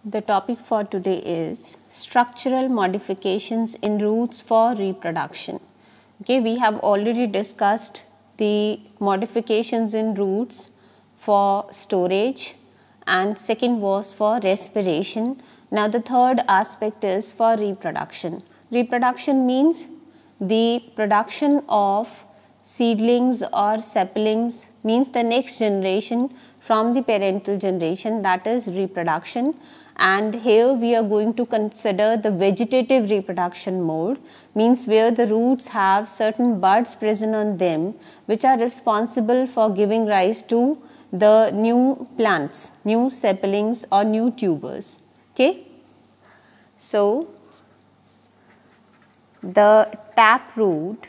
The topic for today is structural modifications in roots for reproduction. Okay, we have already discussed the modifications in roots for storage, and second was for respiration. Now the third aspect is for reproduction. Reproduction means the production of seedlings or saplings, means the next generation from the parental generation, that is reproduction. And here we are going to consider the vegetative reproduction mode, means where the roots have certain buds present on them which are responsible for giving rise to the new plants, new saplings or new tubers. Okay. So the taproot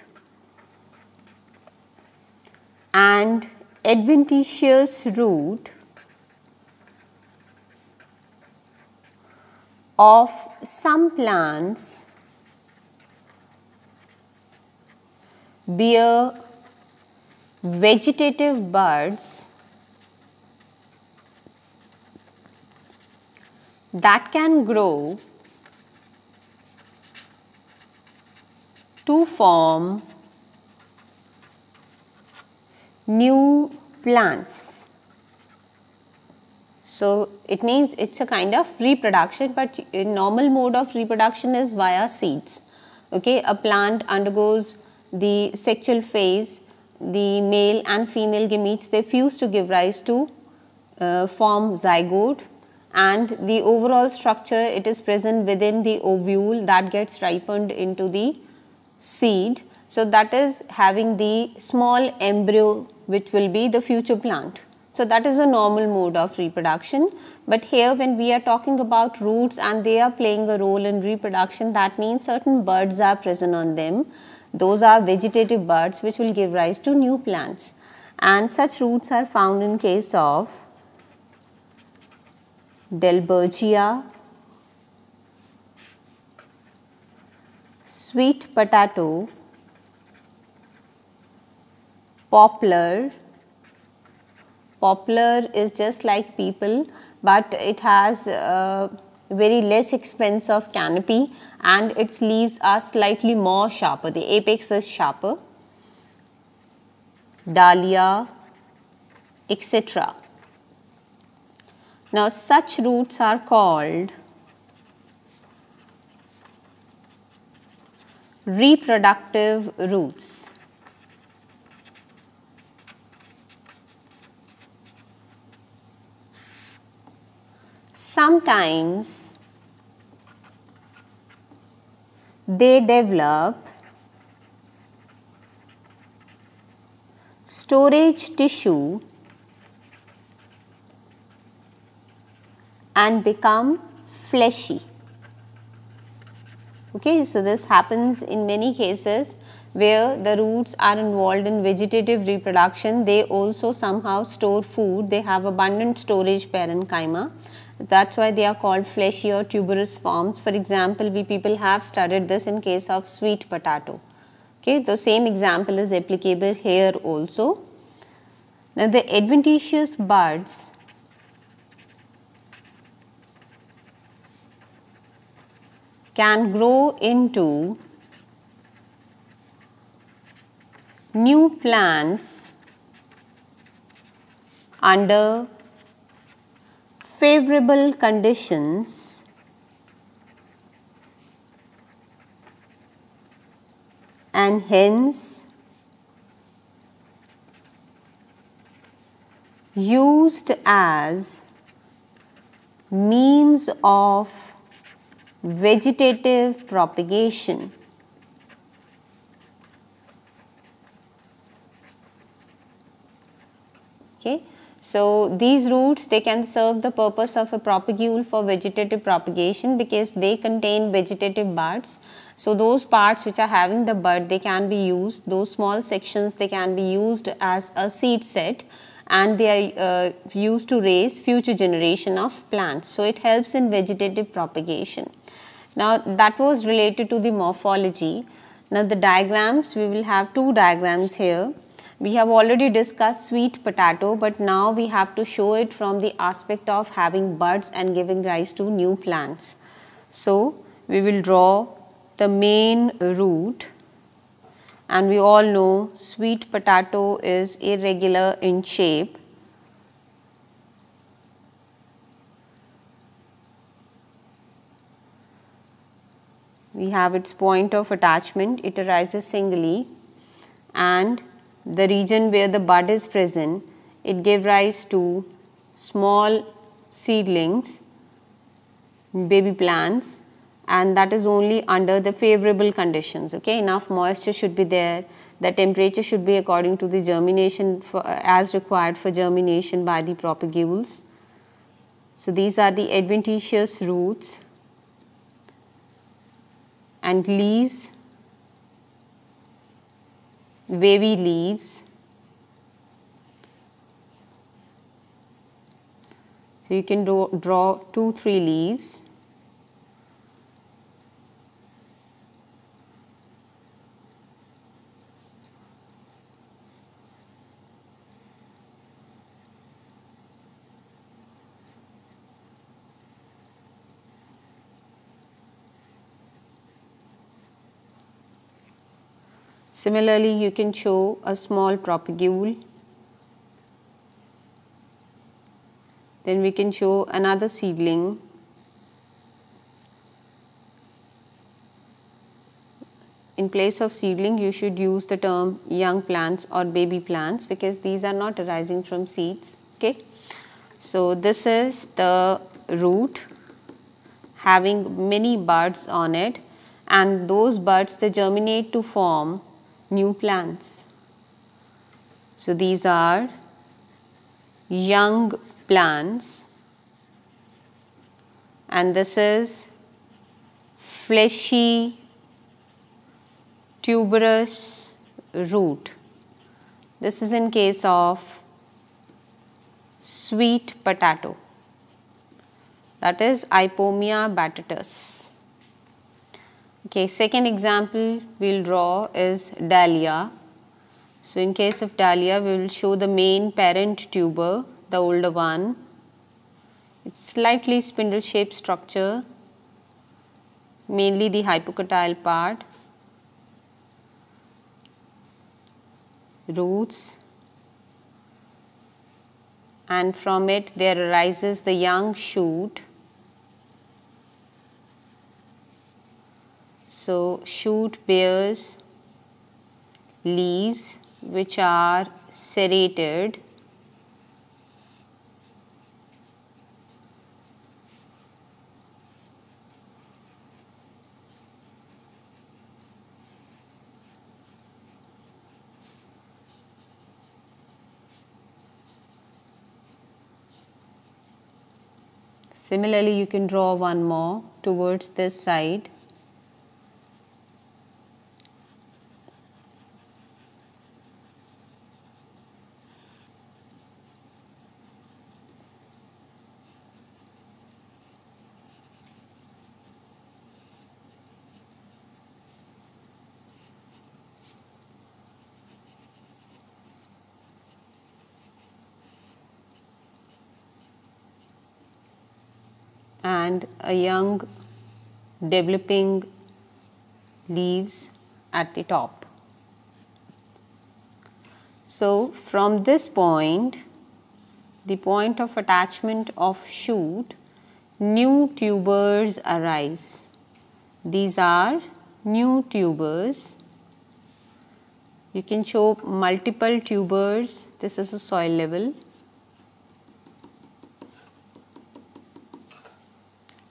and adventitious root of some plants bear vegetative buds that can grow to form new plants. So it means it's a kind of reproduction, but in normal mode of reproduction is via seeds. Okay, a plant undergoes the sexual phase, the male and female gametes, they fuse to give rise to form zygote, and the overall structure, it is present within the ovule that gets ripened into the seed. So that is having the small embryo which will be the future plant. So that is a normal mode of reproduction. But here when we are talking about roots and they are playing a role in reproduction, that means certain buds are present on them. Those are vegetative buds which will give rise to new plants. And such roots are found in case of Delbergia, sweet potato, poplar. Poplar is just like people, but it has very less expense of canopy and its leaves are slightly more sharper. The apex is sharper. Dahlia, etc. Now such roots are called reproductive roots. Sometimes they develop storage tissue and become fleshy. Okay, so this happens in many cases where the roots are involved in vegetative reproduction. They also somehow store food, they have abundant storage parenchyma. That's why they are called fleshy or tuberous forms. For example, we people have studied this in case of sweet potato. Okay, the same example is applicable here also. Now the adventitious buds can grow into new plants under favorable conditions and hence used as means of vegetative propagation. Okay. So these roots, they can serve the purpose of a propagule for vegetative propagation because they contain vegetative buds. So those parts which are having the bud, they can be used, those small sections, they can be used as a seed set and they are used to raise future generation of plants. So it helps in vegetative propagation. Now that was related to the morphology. Now the diagrams, we will have two diagrams here. We have already discussed sweet potato, but now we have to show it from the aspect of having buds and giving rise to new plants. So we will draw the main root, and we all know sweet potato is irregular in shape. We have its point of attachment, it arises singly, and the region where the bud is present, it gives rise to small seedlings, baby plants, and that is only under the favorable conditions. Okay, enough moisture should be there, the temperature should be according to the germination as required for germination by the propagules. So these are the adventitious roots and leaves, wavy leaves. So you can draw 2-3 leaves. Similarly, you can show a small propagule. Then we can show another seedling. In place of seedling, you should use the term young plants or baby plants, because these are not arising from seeds. Okay. So this is the root having many buds on it, and those buds, they germinate to form new plants. So these are young plants, and this is fleshy tuberous root. This is in case of sweet potato, that is Ipomea batatus. Okay, second example we will draw is dahlia. So in case of dahlia, we will show the main parent tuber, the older one. It's slightly spindle shaped structure, mainly the hypocotyle part, roots, and from it there arises the young shoot. So shoot bears leaves which are serrated. Similarly, you can draw one more towards this side. And a young developing leaves at the top. So from this point, the point of attachment of shoot, new tubers arise. These are new tubers. You can show multiple tubers. This is a soil level.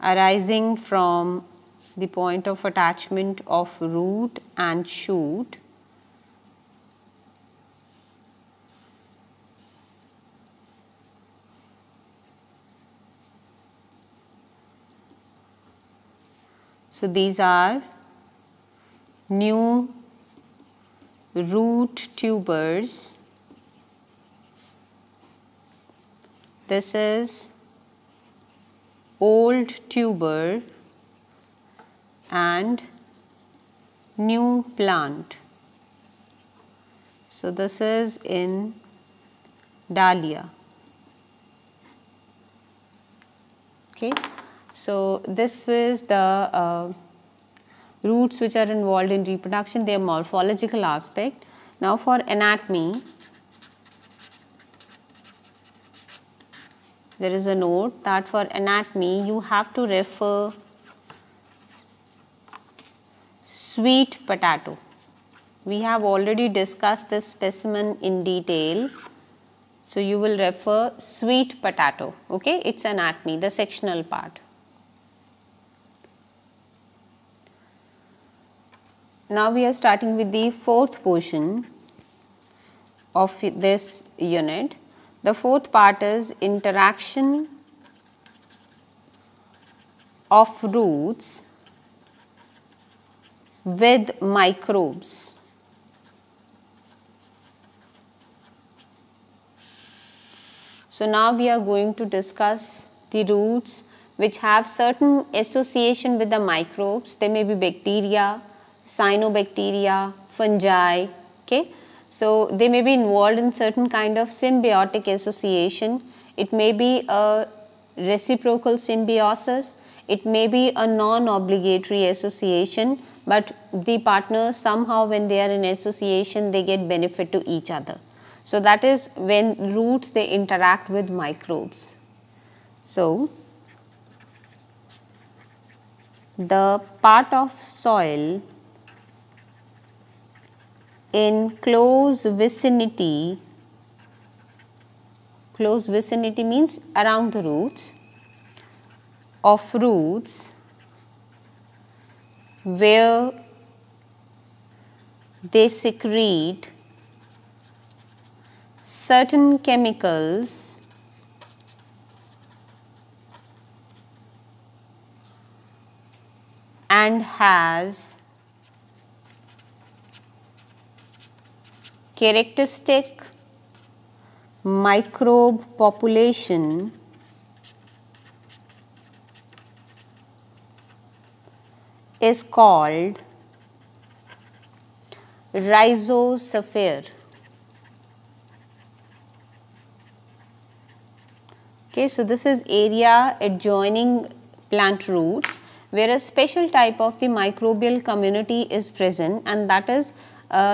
Arising from the point of attachment of root and shoot. So these are new root tubers. This is old tuber and new plant. So this is in dahlia. Okay. So this is the roots which are involved in reproduction, their morphological aspect. Now for anatomy, there is a note that for anatomy you have to refer sweet potato. We have already discussed this specimen in detail. So you will refer sweet potato, okay, its anatomy, the sectional part. Now we are starting with the fourth portion of this unit. The fourth part is interaction of roots with microbes. So now we are going to discuss the roots which have certain association with the microbes. They may be bacteria, cyanobacteria, fungi, okay. So they may be involved in certain kind of symbiotic association. It may be a reciprocal symbiosis, it may be a non-obligatory association, but the partners somehow when they are in association they get benefit to each other. So that is when roots they interact with microbes. So the part of soil in close vicinity means around the roots, of roots where they secrete certain chemicals and has characteristic microbe population is called rhizosphere. Okay, so this is area adjoining plant roots where a special type of the microbial community is present, and that is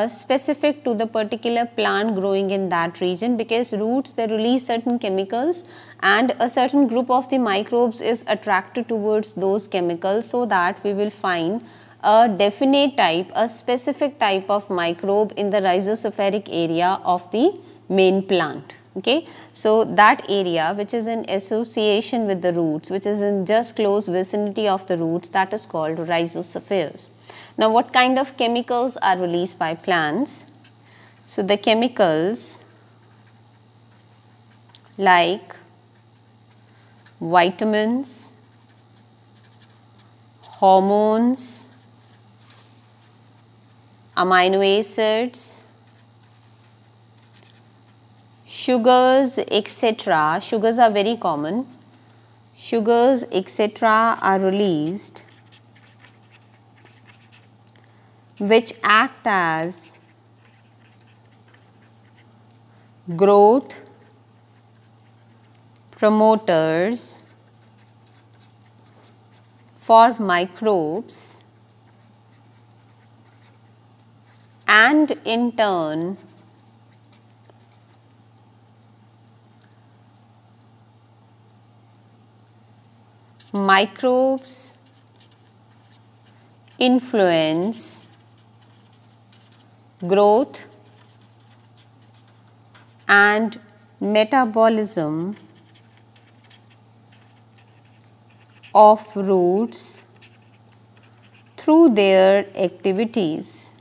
specific to the particular plant growing in that region, because roots they release certain chemicals and a certain group of the microbes is attracted towards those chemicals, so that we will find a definite type, a specific type of microbe in the rhizosphere area of the main plant. Okay, so that area which is in association with the roots, which is in just close vicinity of the roots, that is called rhizospheres. Now what kind of chemicals are released by plants? So the chemicals like vitamins, hormones, amino acids, sugars, etc. Sugars are very common. Sugars, etc. are released which act as growth promoters for microbes, and in turn microbes influence growth and metabolism of roots through their activities.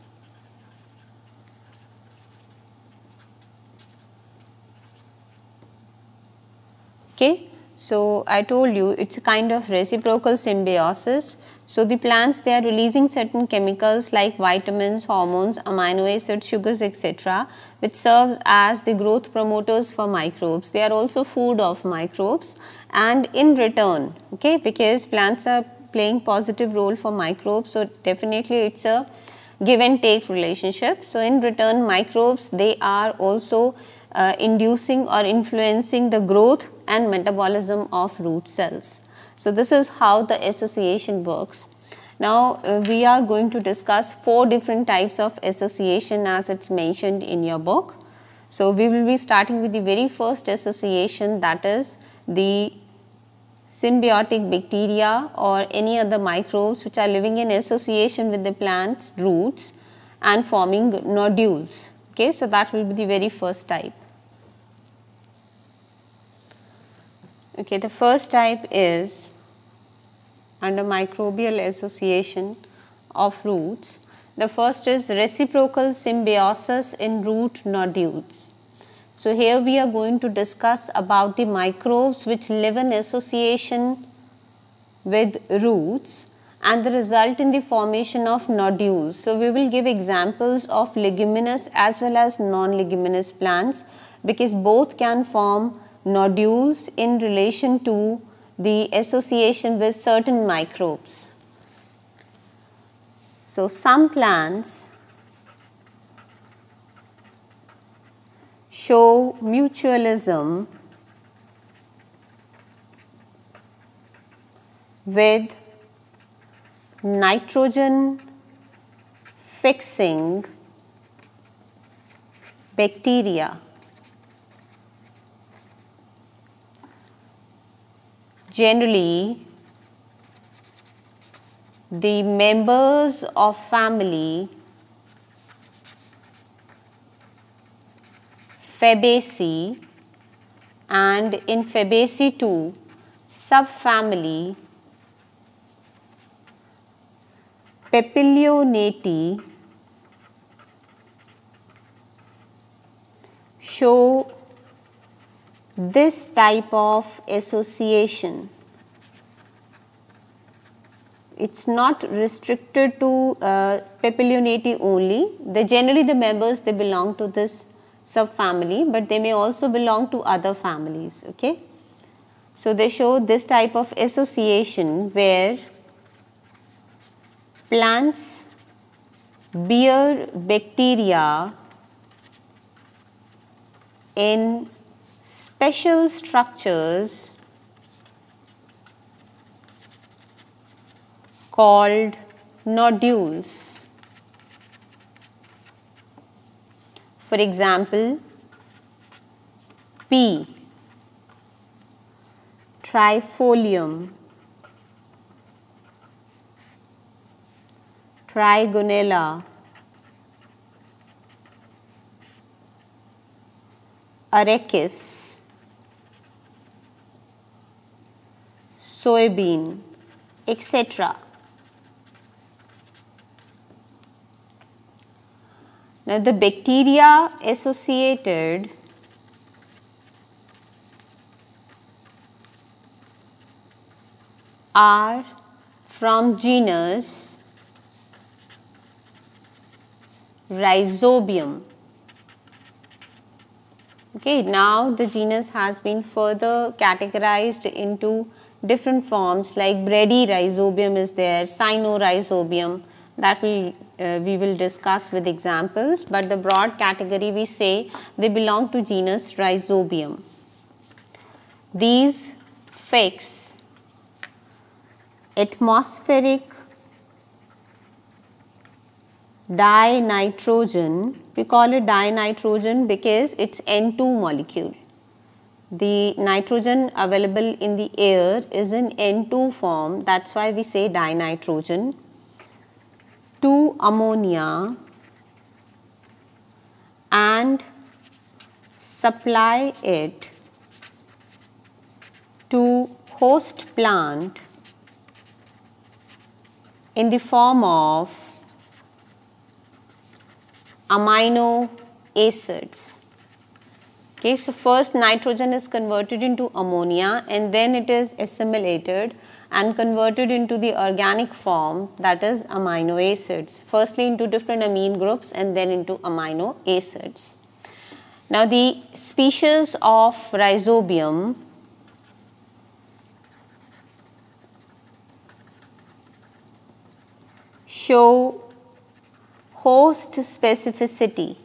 Okay. So I told you it's a kind of reciprocal symbiosis. So the plants they are releasing certain chemicals like vitamins, hormones, amino acids, sugars, etc., which serves as the growth promoters for microbes. They are also food of microbes, and in return, okay, because plants are playing positive role for microbes, so definitely it's a give and take relationship. So in return, microbes, they are also inducing or influencing the growth and metabolism of root cells. So this is how the association works. Now we are going to discuss 4 different types of association as it's mentioned in your book. So we will be starting with the very first association, that is the symbiotic bacteria or any other microbes which are living in association with the plant's roots and forming nodules. Okay, so that will be the very first type. Okay, the first type is under microbial association of roots. The first is reciprocal symbiosis in root nodules. So here we are going to discuss about the microbes which live in association with roots and the result in the formation of nodules. So we will give examples of leguminous as well as non-leguminous plants, because both can form nodules in relation to the association with certain microbes. So some plants show mutualism with nitrogen fixing bacteria. Generally, the members of family Fabaceae and in Fabaceae 2 subfamily Papilionati show this type of association. It's not restricted to Papilionati only. Generally the members, they belong to this subfamily, but they may also belong to other families. Okay, so they show this type of association where plants bear bacteria in special structures called nodules. For example, pea, trifolium, trigonella, arachis, soybean, etc. Now the bacteria associated are from genus Rhizobium. Okay, now the genus has been further categorized into different forms, like Bradyrhizobium is there, Cynorhizobium, that we will discuss with examples, but the broad category we say they belong to genus Rhizobium. These fix atmospheric dinitrogen. We call it dinitrogen because it's N2 molecule. The nitrogen available in the air is in N2 form, that's why we say dinitrogen, to ammonia and supply it to host plant in the form of amino acids. Okay, so first nitrogen is converted into ammonia and then it is assimilated and converted into the organic form, that is amino acids, firstly into different amine groups and then into amino acids. Now the species of Rhizobium show host specificity.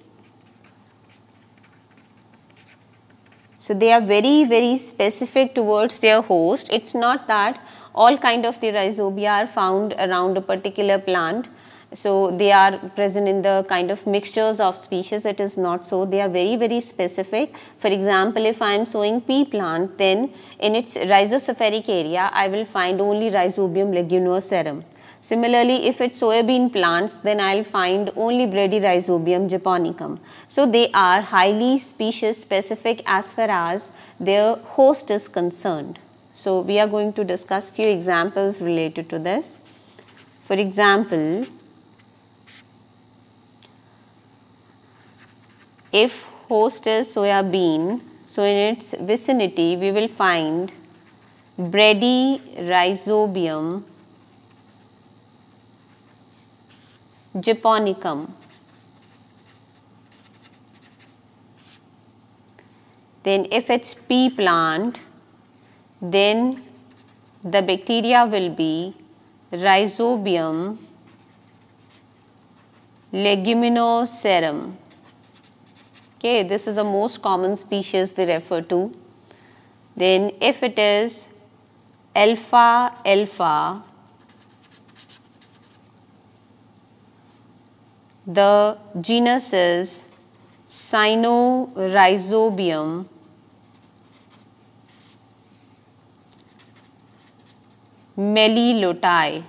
So they are very specific towards their host. It's not that all kind of the rhizobia are found around a particular plant. So they are present in the kind of mixtures of species. It is not so. They are very specific. For example, if I am sowing pea plant, then in its rhizocephalic area, I will find only Rhizobium leguminosarum. Similarly, if it's soybean plants, then I'll find only Bradyrhizobium japonicum. So they are highly species specific as far as their host is concerned. So we are going to discuss few examples related to this. For example, if host is soya bean, so in its vicinity we will find Bradyrhizobium japonicum. Then if it's pea plant, then the bacteria will be Rhizobium leguminosarum. Okay, this is the most common species we refer to. Then if it is alfalfa, the genus is Cynorhizobium meliloti,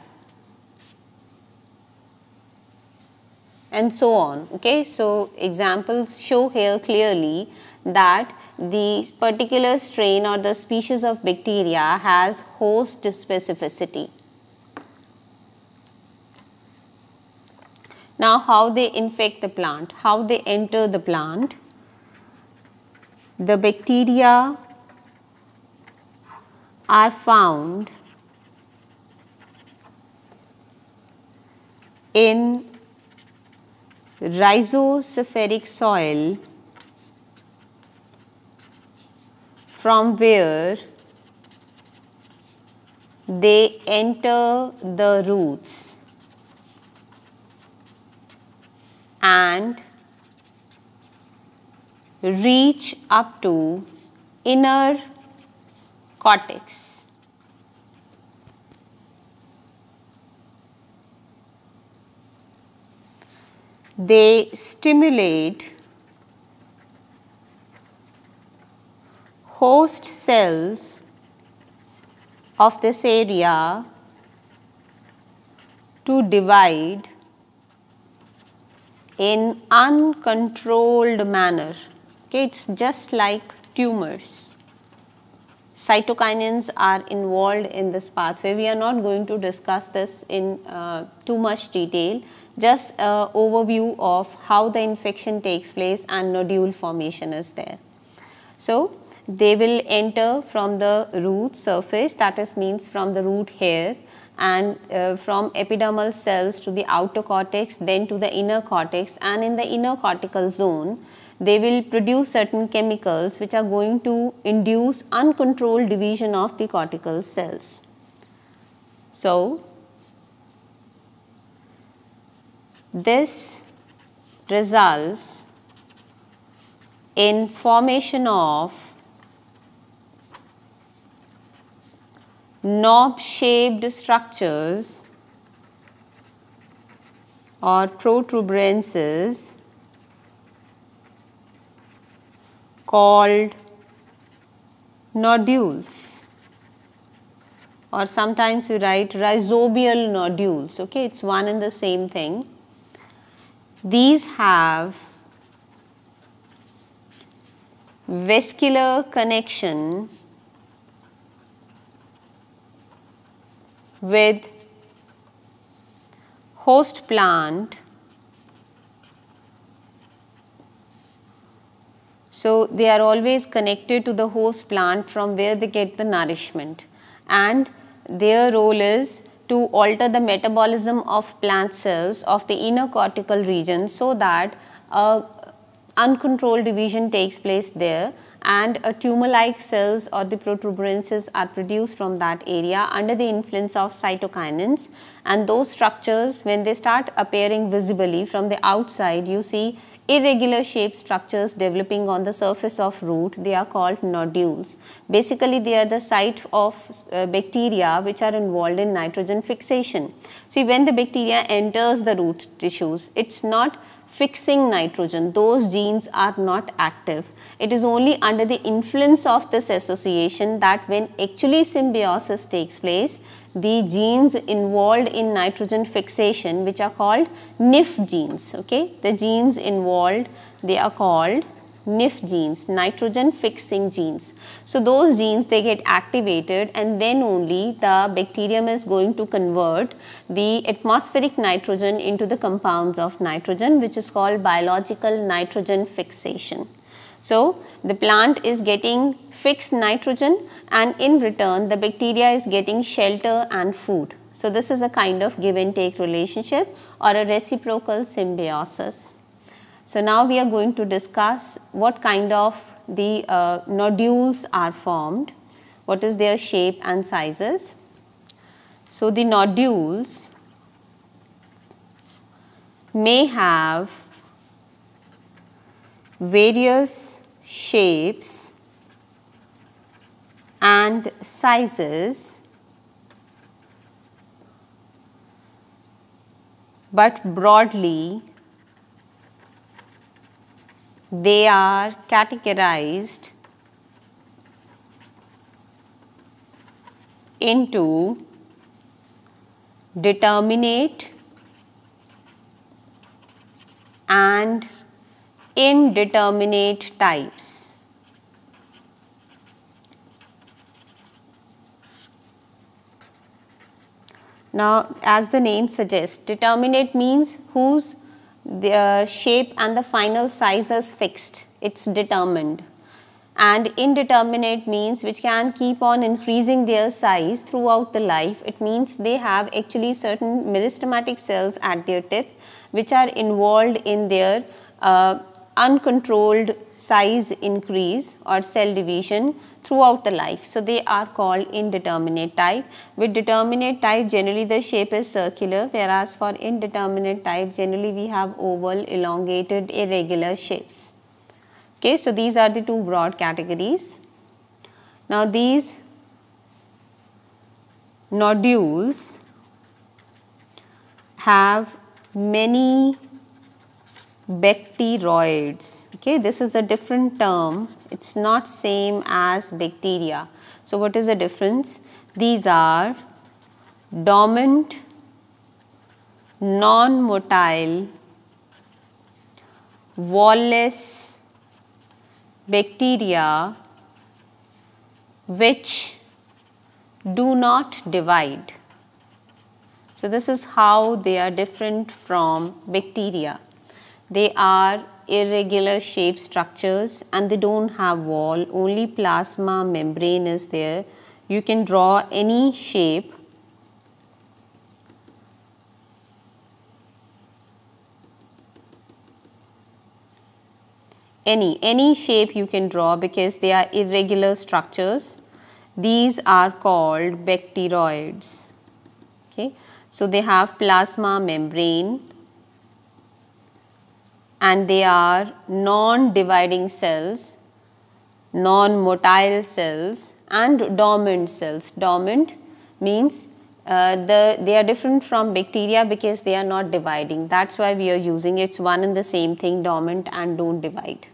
and so on. Okay, so examples show here clearly that the particular strain or the species of bacteria has host specificity. Now, how they infect the plant, how they enter the plant. The bacteria are found in rhizocephalic soil from where they enter the roots and reach up to inner cortex. They stimulate host cells of this area to divide in uncontrolled manner. Okay, it's just like tumors. Cytokinins are involved in this pathway. We are not going to discuss this in too much detail, just an overview of how the infection takes place and nodule formation is there. So they will enter from the root surface, that is means from the root hair, and from epidermal cells to the outer cortex, then to the inner cortex, and in the inner cortical zone they will produce certain chemicals which are going to induce uncontrolled division of the cortical cells. So this results in formation of knob-shaped structures or protuberances called nodules, or sometimes we write rhizobial nodules. Okay, it's one and the same thing. These have vascular connection with host plant. So they are always connected to the host plant from where they get the nourishment, and their role is to alter the metabolism of plant cells of the inner cortical region so that uncontrolled division takes place there, and tumor-like cells or the protuberances are produced from that area under the influence of cytokinins, and those structures, when they start appearing visibly from the outside, you see irregular shaped structures developing on the surface of root. They are called nodules. Basically, they are the site of bacteria which are involved in nitrogen fixation. See, when the bacteria enters the root tissues, it's not fixing nitrogen, those genes are not active. It is only under the influence of this association that when actually symbiosis takes place, the genes involved in nitrogen fixation, which are called NIF genes, okay, the genes involved, they are called NIF genes, nitrogen fixing genes. So those genes, they get activated, and then only the bacterium is going to convert the atmospheric nitrogen into the compounds of nitrogen, which is called biological nitrogen fixation. So the plant is getting fixed nitrogen, and in return the bacteria is getting shelter and food. So this is a kind of give and take relationship or a reciprocal symbiosis. So now we are going to discuss what kind of the nodules are formed, what is their shape and sizes. So the nodules may have various shapes and sizes, but broadly they are categorized into determinate and indeterminate types. Now, as the name suggests, determinate means whose the shape and the final size is fixed, it's determined, and indeterminate means which can keep on increasing their size throughout the life. It means they have actually certain meristematic cells at their tip which are involved in their uncontrolled size increase or cell division throughout the life. So they are called indeterminate type. With determinate type, generally the shape is circular, whereas for indeterminate type, generally we have oval, elongated, irregular shapes. Okay, so these are the two broad categories. Now these nodules have many bacteroids. Okay, this is a different term, it's not same as bacteria. So what is the difference? These are dormant, non-motile, wall-less bacteria which do not divide. So this is how they are different from bacteria. They are irregular shaped structures and they don't have wall, only plasma membrane is there. You can draw any shape . Any shape you can draw because they are irregular structures. These are called bacteroids. Okay. So they have plasma membrane and they are non-dividing cells, non-motile cells and dormant cells. Dormant means they are different from bacteria because they are not dividing. That's why we are using it's one and the same thing, dormant and don't divide.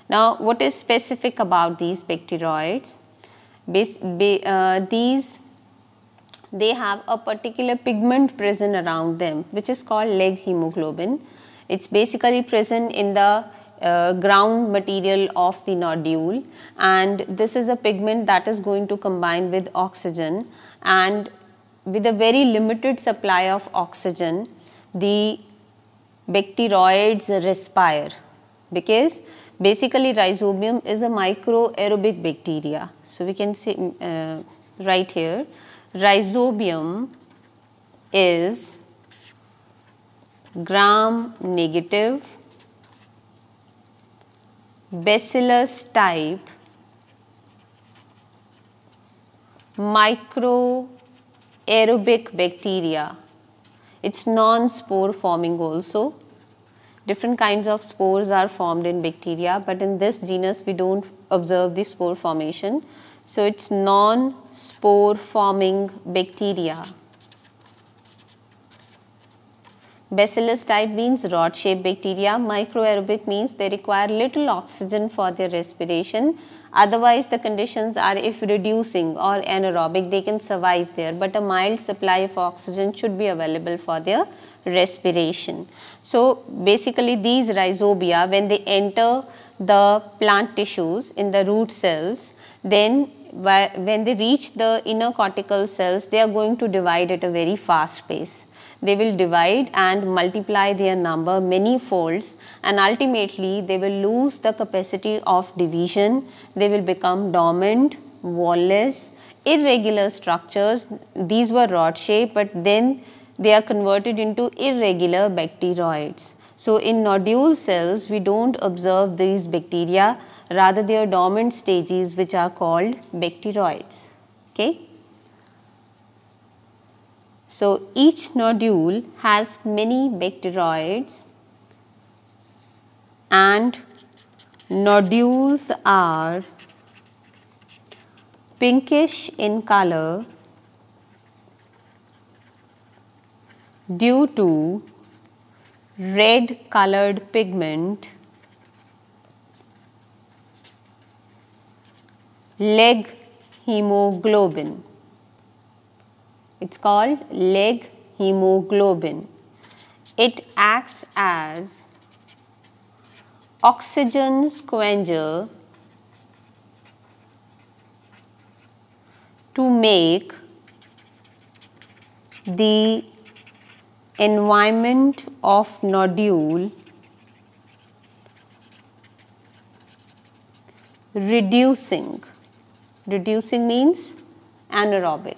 Now, what is specific about these bacteroids? They have a particular pigment present around them which is called leg hemoglobin. It's basically present in the ground material of the nodule, and this is a pigment that is going to combine with oxygen, and with a very limited supply of oxygen the bacteroids respire, because basically rhizobium is a microaerobic bacteria. So we can say right here, rhizobium is gram negative Bacillus type microaerobic bacteria. It's non-spore forming also. Different kinds of spores are formed in bacteria, but in this genus we don't observe the spore formation. So it's non-spore forming bacteria. Bacillus type means rod-shaped bacteria. Microaerobic means they require little oxygen for their respiration. Otherwise, the conditions are if reducing or anaerobic, they can survive there. But a mild supply of oxygen should be available for their respiration. So, basically these rhizobia, when they enter the plant tissues in the root cells, then when they reach the inner cortical cells, they are going to divide at a very fast pace. They will divide and multiply their number many folds, and ultimately they will lose the capacity of division. They will become dormant, wall-less, irregular structures. These were rod shaped, but then they are converted into irregular bacteroids. So in nodule cells we don't observe these bacteria, rather they are dormant stages which are called bacteroids. Okay. So each nodule has many bacteroids, and nodules are pinkish in color due to red colored pigment, leg hemoglobin. It's called leg hemoglobin. It acts as oxygen scavenger to make the environment of nodule reducing. Reducing means anaerobic.